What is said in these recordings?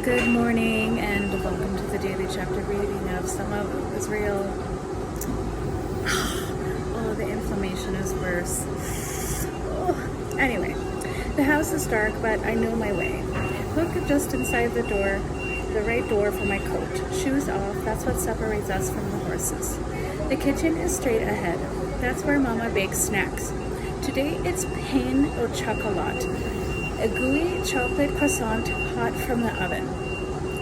Good morning and welcome to the daily chapter reading of Some of Israel. Oh, the inflammation is worse. Oh. Anyway, the house is dark, but I know my way. Look just inside the door, the right door for my coat. Shoes off, that's what separates us from the horses. The kitchen is straight ahead. That's where Mama bakes snacks. Today it's pain au chocolat, a gooey chocolate croissant hot from the oven.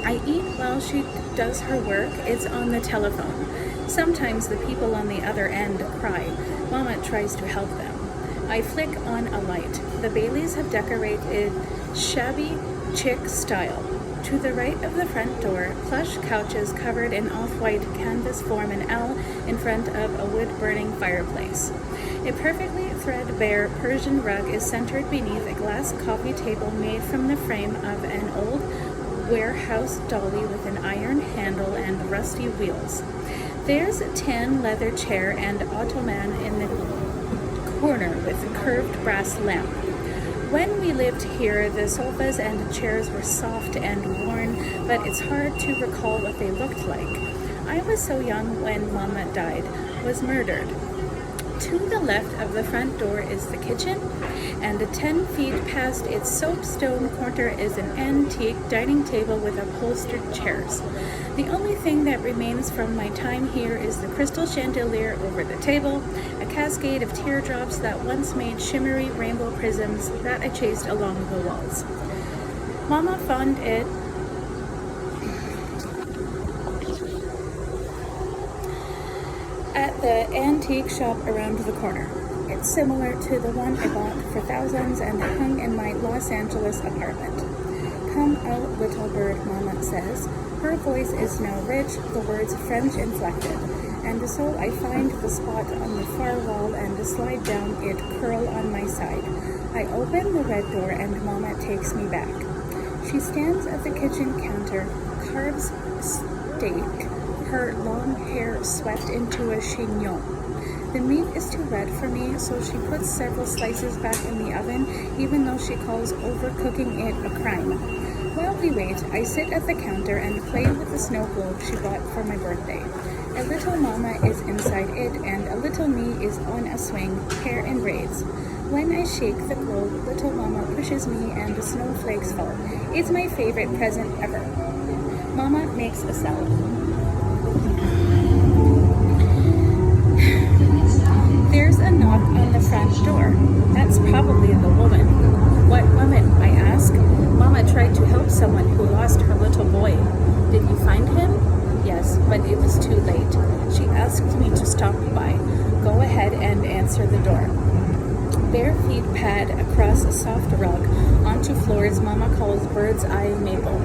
I eat while she does her work. It's on the telephone. Sometimes the people on the other end cry. Mama tries to help them. I flick on a light. The Baileys have decorated shabby chic style. To the right of the front door, plush couches covered in off-white canvas form an L in front of a wood-burning fireplace. A perfectly threadbare Persian rug is centered beneath a glass coffee table made from the frame of an old warehouse dolly with an iron handle and rusty wheels. There's a tan leather chair and ottoman in the corner with a curved brass lamp. When we lived here, the sofas and chairs were soft and worn, but it's hard to recall what they looked like. I was so young when Mama died, was murdered. To the left of the front door is the kitchen, and 10 feet past its soapstone corner is an antique dining table with upholstered chairs. The only thing that remains from my time here is the crystal chandelier over the table, a cascade of teardrops that once made shimmery rainbow prisms that I chased along the walls. Mama found it at the antique shop around the corner. It's similar to the one I bought for thousands and hung in my Los Angeles apartment. Come out, little bird, Mama says. Her voice is now rich, the words French inflected. And so I find the spot on the far wall and slide down it, curl on my side. I open the red door and Mama takes me back. She stands at the kitchen counter, carves steak, her long hair swept into a chignon. The meat is too red for me, so she puts several slices back in the oven, even though she calls overcooking it a crime. While we wait, I sit at the counter and play with the snow globe she bought for my birthday. A little Mama is inside it, and a little me is on a swing, hair in braids. When I shake the globe, little Mama pushes me and the snowflakes fall. It's my favorite present ever. Mama makes a salad. There's a knock on the front door. That's probably the woman. What woman? I ask. Mama tried to help someone who lost her little boy. Did you find him? Yes, but it was too late. She asked me to stop by. Go ahead and answer the door. Bare feet pad across a soft rug onto floors Mama calls bird's eye maple.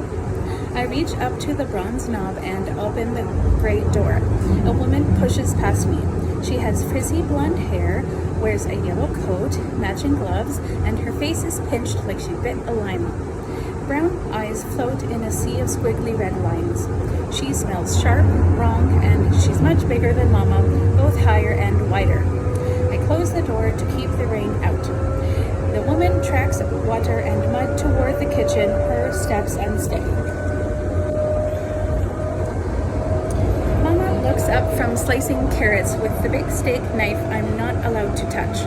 I reach up to the bronze knob and open the great door. A woman pushes past me. She has frizzy blonde hair, wears a yellow coat, matching gloves, and her face is pinched like she bit a lime. Brown eyes float in a sea of squiggly red lines. She smells sharp, wrong, and she's much bigger than Mama, both higher and wider. I close the door to keep the rain out. The woman tracks water and mud toward the kitchen, her steps unsteady. Looks up from slicing carrots with the big steak knife I'm not allowed to touch.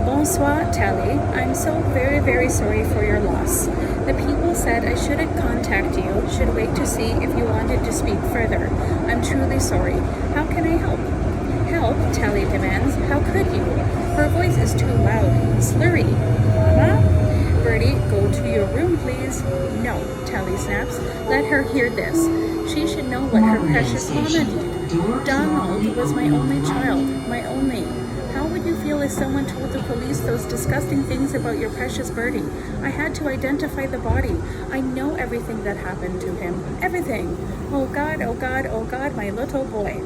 Bonsoir, Tally. I'm so very, very sorry for your loss. The people said I shouldn't contact you, should wait to see if you wanted to speak further. I'm truly sorry. How can I help? Help, Tally demands. How could you? Her voice is too loud, slurry. Mama? Bertie, go to your room, please. No, Tally snaps. Let her hear this. She should know what her precious Mama did. Donald was my only child, my only. How would you feel if someone told the police those disgusting things about your precious Bertie? I had to identify the body. I know everything that happened to him. Everything. Oh God, oh God, oh God, my little boy.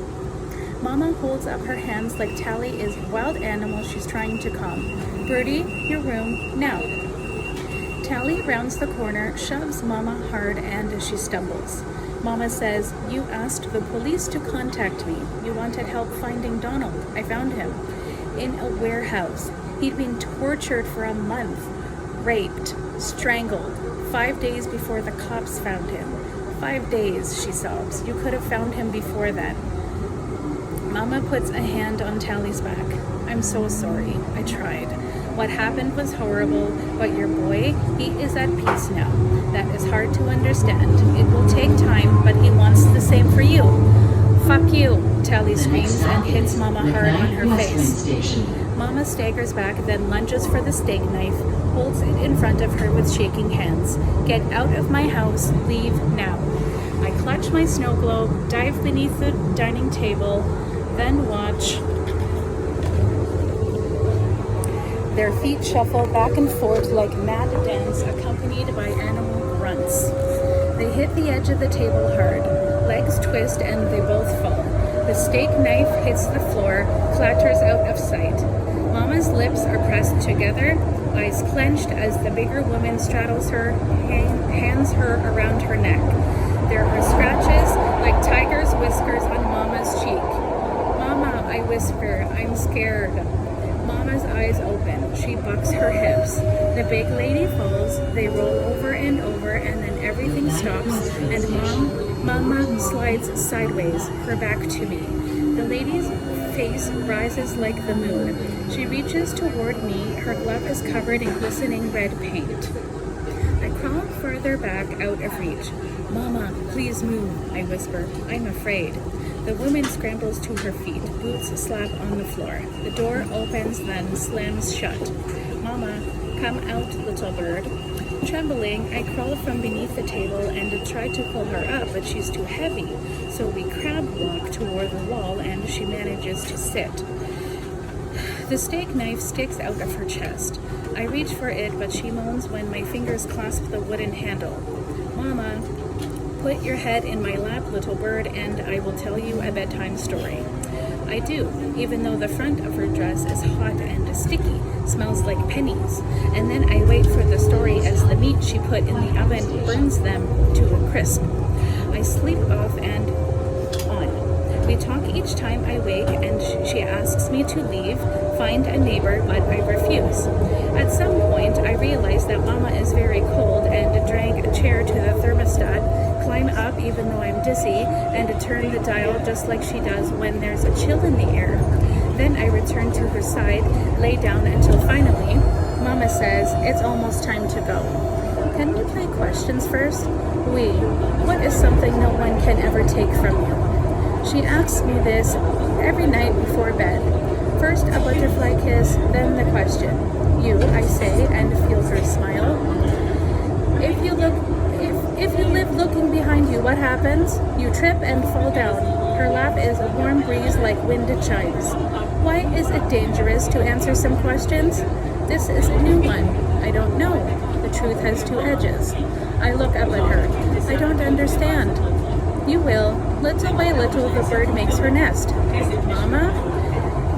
Mama holds up her hands like Tally is a wild animal she's trying to calm. Bertie, your room, now. Tally rounds the corner, shoves Mama hard, and she stumbles. Mama says, you asked the police to contact me. You wanted help finding Donald. I found him in a warehouse. He'd been tortured for a month, raped, strangled, 5 days before the cops found him. 5 days, she sobs. You could have found him before then. Mama puts a hand on Tally's back. I'm so sorry. I tried. What happened was horrible, but your boy, he is at peace now. That is hard to understand. It will take time, but he wants the same for you. Fuck you, Tally screams and hits Mama hard on her face. Mama staggers back, then lunges for the steak knife, holds it in front of her with shaking hands. Get out of my house. Leave now. I clutch my snow globe, dive beneath the dining table, then watch their feet shuffle back and forth like mad dance accompanied by animal grunts. They hit the edge of the table hard. Legs twist and they both fall. The steak knife hits the floor, clatters out of sight. Mama's lips are pressed together, eyes clenched as the bigger woman straddles her, hands her around her neck. There are scratches like tiger's whiskers on Mama's cheek. Mama, I whisper, I'm scared. Mama's eyes open. She bucks her hips. The big lady falls. They roll over and over, and then everything stops, and Mama slides sideways, her back to me. The lady's face rises like the moon. She reaches toward me. Her glove is covered in glistening red paint. I crawl further back out of reach. Mama, please move, I whisper. I'm afraid. The woman scrambles to her feet. Boots slap on the floor. The door opens, then slams shut. Mama, come out, little bird. Trembling, I crawl from beneath the table and try to pull her up, but she's too heavy. So we crab walk toward the wall and she manages to sit. The steak knife sticks out of her chest. I reach for it, but she moans when my fingers clasp the wooden handle. Mama, put your head in my lap, little bird, and I will tell you a bedtime story. I do, even though the front of her dress is hot and sticky, smells like pennies. And then I wait for the story as the meat she put in the oven burns them to a crisp. I sleep off and on. We talk each time I wake, and she asks me to leave, find a neighbor, but I refuse. At some point, I realize that Mama is very cold and drag a chair to the thermostat, climb up even though I'm dizzy, and turn the dial just like she does when there's a chill in the air. Then I return to her side, lay down until finally, Mama says, it's almost time to go. Can we play questions first? What is something no one can ever take from you? She asks me this every night before bed. First a butterfly kiss, then the question. You, I say, and feel her smile. If you live looking behind you, what happens? You trip and fall down. Her laugh is a warm breeze like wind chimes. Why is it dangerous to answer some questions? This is a new one. I don't know. The truth has two edges. I look up at her. I don't understand. You will. Little by little, the bird makes her nest. Mama?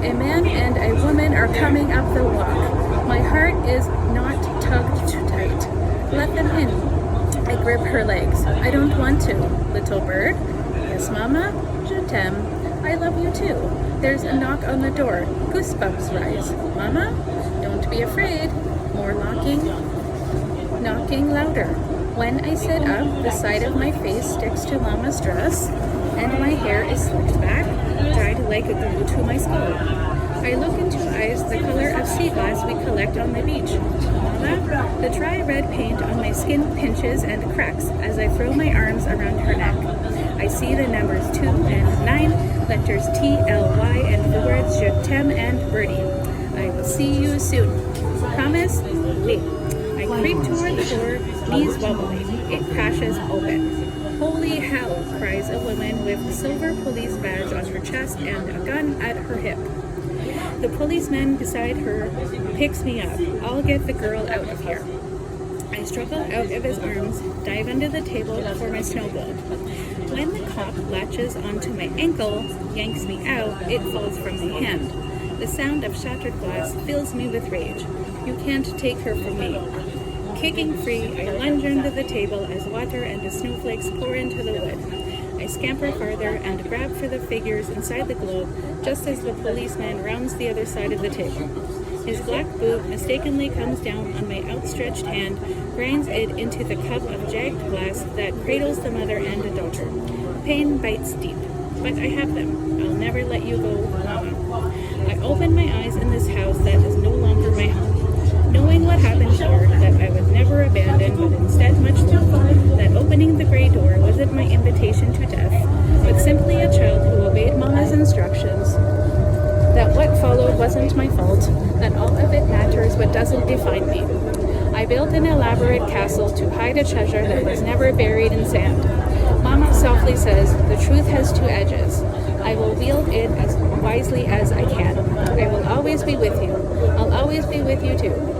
A man and a woman are coming up the walk. My heart is not tugged too tight. Let them in. I grip her legs. I don't want to. Little bird? Yes, Mama? Je t'aime. I love you too. There's a knock on the door. Goosebumps rise. Mama? Don't be afraid. More knocking. Knocking louder. When I sit up, the side of my face sticks to Mama's dress, and my hair is slicked back, tied like a glue to my skull. I look into eyes the color of sea glass we collect on the beach. Mama, the dry red paint on my skin pinches and cracks as I throw my arms around her neck. I see the numbers 2 and 9, letters T, L, Y, and the words Je t'aime and Birdie. I will see you soon. Promise? Oui. I creep toward the door, knees wobbling. It crashes open. Holy hell, cries a woman with a silver police badge on her chest and a gun at her hip. The policeman beside her picks me up. I'll get the girl out of here. I struggle out of his arms, dive under the table for my snow globe. When the cop latches onto my ankle, yanks me out, it falls from my hand. The sound of shattered glass fills me with rage. You can't take her from me. Kicking free, I lunge under the table as water and the snowflakes pour into the wood. I scamper farther and grab for the figures inside the globe just as the policeman rounds the other side of the table. His black boot mistakenly comes down on my outstretched hand, grinds it into the cup of jagged glass that cradles the mother and the daughter. Pain bites deep, but I have them. I'll never let you go, Mama. I open my eyes in this house that is no longer my home. Knowing what happened here, that I was never abandoned, but instead much loved, that opening the gray door wasn't my invitation to death, but simply a child who obeyed Mama's instructions, that what followed wasn't my fault, that all of it matters but doesn't define me. I built an elaborate castle to hide a treasure that was never buried in sand. Mama softly says, the truth has two edges. I will wield it as wisely as I can. I will always be with you. I'll always be with you too.